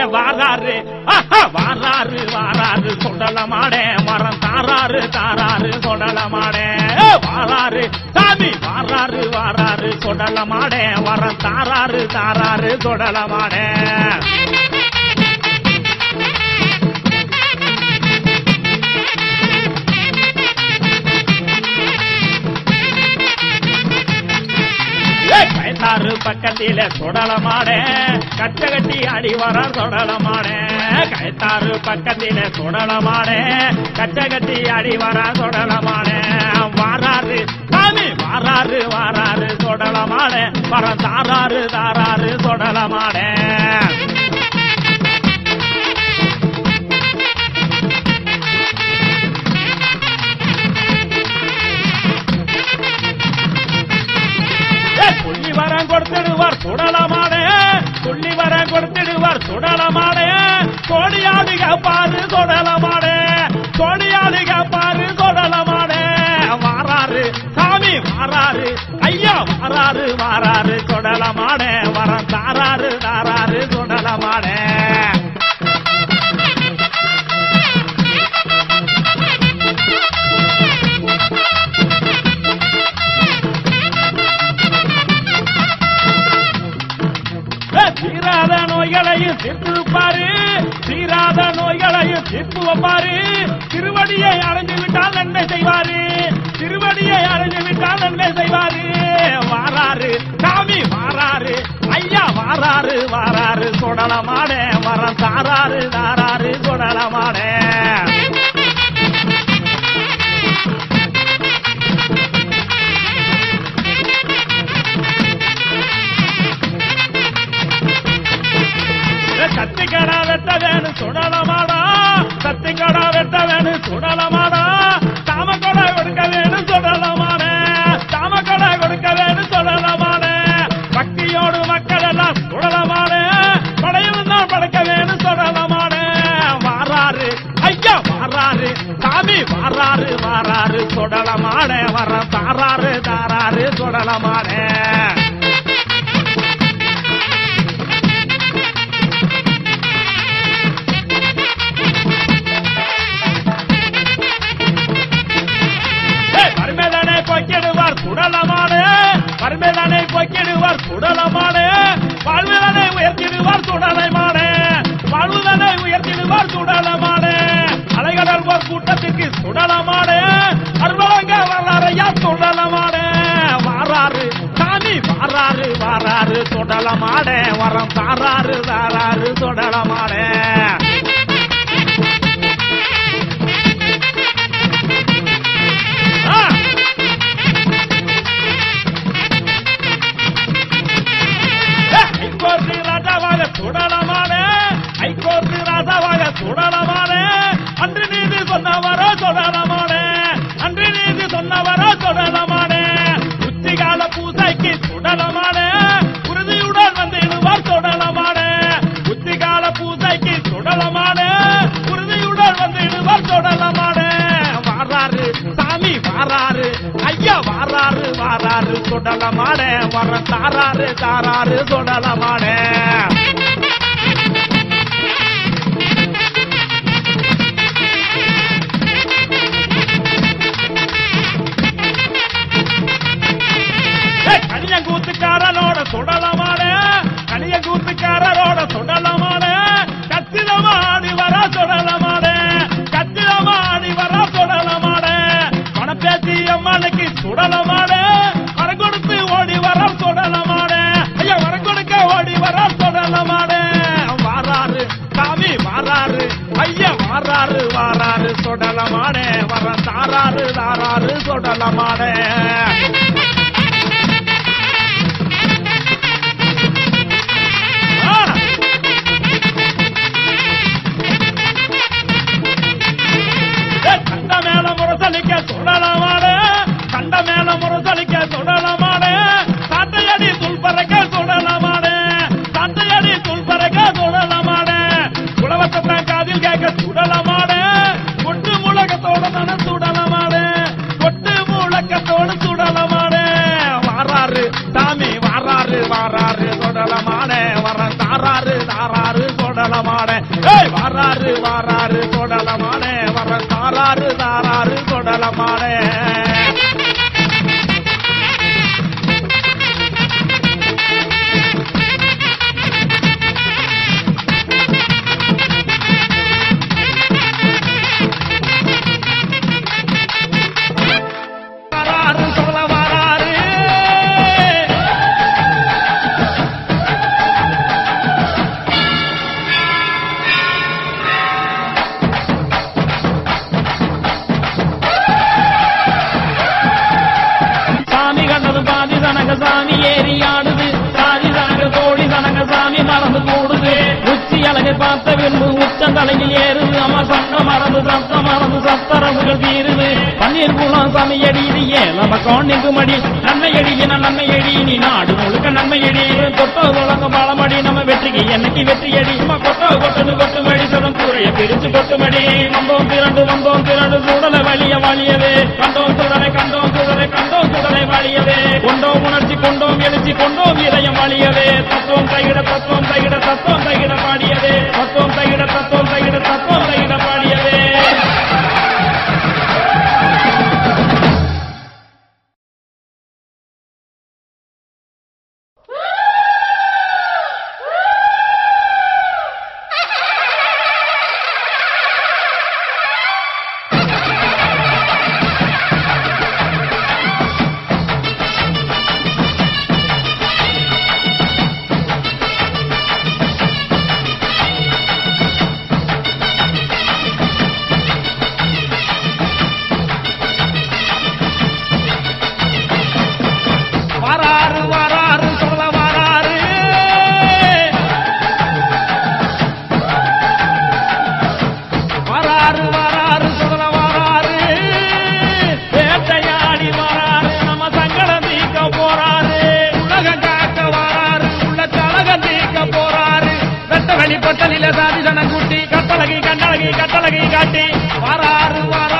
வாராரு வாராரு வாராரு சுடலமாடே மரம் தாராரு தாராரு சுடலமாடே வாராரு சாமி வாராரு வாராரு சுடலமாடே மரம் தாராரு தாராரு சுடலமாடே கைத்தாறு பக்கத்தில சுடலமாடே கச்ச கட்டி அடி வர சுடலமாடே கைத்தாறு பக்கத்தில சுடலமாடே கச்ச கட்டி அடி வர சுடலமாடே வாராரு சாமி வாராரு வாராரு சுடலமாடே மரம் தாராரு தாராரு சுடலமாடே சொல்லி வரம் கொடுத்துடுவார் சுடலமாடே சொல்லி வரம் கொடுத்துடுவார் சுடலமாடே கோடியாளிக பாரு சுடலமாடே கோடியாளிக பாரு சுடலமாடே வாராரு சாமி வாராரு ஐயா வாராரு வாராரு சுடலமாடே வரம் தாராரு தாராரு சுடலமாடே தீராத நோய்களையும் தீர்த்து வைப்பாரு தீராத நோய்களையும் தீர்த்து வைப்பாரு திருவடியை அடைஞ்சு விட்டால் நன்மை செய்வாரு திருவடியை அடைஞ்சு விட்டால் நன்மை செய்வாரு வாராரு சாமி வாராரு ஐயா வாராரு வாராரு சுடலமாடே வரம் தாராரு தாராரு சுடலமாடே சத்திக்கடா வெட்ட வேணும் சுடலமாடா சத்திக்கடா வெட்ட வேணும் சுடலமாடா தாமக்கொடை கொடுக்க வேணும் சுடலமாடே தாமக்கொடை கொடுக்க வேணும் சுடலமாடே பக்தியோடு மக்கள் எல்லாம் சுடலமாடே படையில் தான் படைக்க வேணும் சுடலமாடே வாராரு ஐயா வாராரு சாமி வாராரு வாராரு சுடலமாடே வர தாராரு தாராரு சுடலமாடே பொக்கிடுவார் சுடலமாடே பரமேதானை பொக்கிடுவார் சுடலமாடே வாழ்விதனை உயர்த்திடுவார் சுடலமாடே வாழ்வுதனை உயர்த்திடுவார் சுடலமாடே அலைகடல் போர் கூட்டத்திற்கு சுடலமாடே அருவலங்க வரலாறையா சுடலமாடே வாராரு சாமி வாராரு வாராரு சுடலமாடே வரம் தாராரு தாராரு சுடலமாடே ராஜாவாக சுடலமாடே ஐகோர்ட்டு ராஜாவாக சுடலமாடே அன்று நீதி சொன்னவரோ சுடலமாடே அன்று நீதி சொன்னவரோ சுடலமாடே உச்சிகால பூசைக்கு சுடலமாடே உறுதியுடன் வந்திடுவார் சுடலமாடே உச்சிகால பூசைக்கு சுடலமாடே உறுதியுடன் வந்திடுவார் சுடலமாடே வாராரு சாமி வாராரு ஐயா வாராரு வாராரு சுடலமாடே வர தாராரு தாராரு சுடலமாடே கனியங்கூத்துக்காரனோட சுடலமாடே கனியங்கூத்துக்காரரோட சுடலமாடே கச்சிதமாடி வர சுடலமாடே கச்சிதமாடி வர சுடலமாடே பணப்பேசி அம்மானுக்கு சுடலமாடே வரம் கொடுத்து ஓடி வர சுடலமாடே ஐயா வரம் கொடுக்க ஓடி வர சுடலமாடே வாராரு சாமி வாராரு ஐயா வாராரு வாராரு சுடலமாடே வர தாராரு தாராரு சுடலமாடே கண்ட மேல முரசலிக்க சுடலமாடே கண்ட மேல முரசலிக்க சுடலமாடே சாட்டையடி துள்பறக்க சுடலமாடே சாட்டையடி துள்பறக்க சுடலமாடே குலவசத்தை காதில் கேட்க சுடலமாடே கொட்டு முழக்கத்தோட தான சுடலமாடே கொட்டு முழக்கத்தோடு சுடலமாடே வாராரு சாமி வாராரு வாராரு சுடலமாடே வர தாராரு தாராரு சுடல தொடலமாட வாராரு வாராரு தொடலமாட வர தாராரு தாராரு தொடலமாட சாமி ஏறி ஆடுது சாதி தனங்க தோழி தனங்க சாமி மறந்து கூடுது உச்சி அழகை பார்த்த விரும்பு உச்சம் தலையில் ஏறுது அம்மா சட்டம் மறந்து சத்தம் மறந்து சத்தரவுகள் தீருது பன்னீர் குளம் சமையடி இது ஏலம காண்டிங்கு மடி நன்மையடி என நன்மையடி நீ நாடு முழுக்க நன்மையடி கொட்டோ குளங்க பாலமடி நம்ம வெற்றிக்கு என்னைக்கு வெற்றியடி கொட்டோ கொட்டது கொட்டு மடி சதம் கூரைய பிரிச்சு கொட்டுமடி வந்தோம் திரண்டு சுடலை வலிய வலியது கண்டோம் சுடலை கண்டோம் சுடலை கண்டோம் சுடலை வலியது கொண்டோம் உணர்ச்சி கொண்டோம் எழுச்சி கொண்டோம் இதயம் வலியது தத்துவம் தைகிட தத்துவம் தைகிட தத்துவம் தைகிட பாடியது தத்துவம் தைகிட தத்துவம் தைகிட தத்துவம் தைகிட பாடியது சாதி ஜனங்கூட்டி கட்டழகி கண்டழகி கட்டழகி காட்டி வாராரு வாரா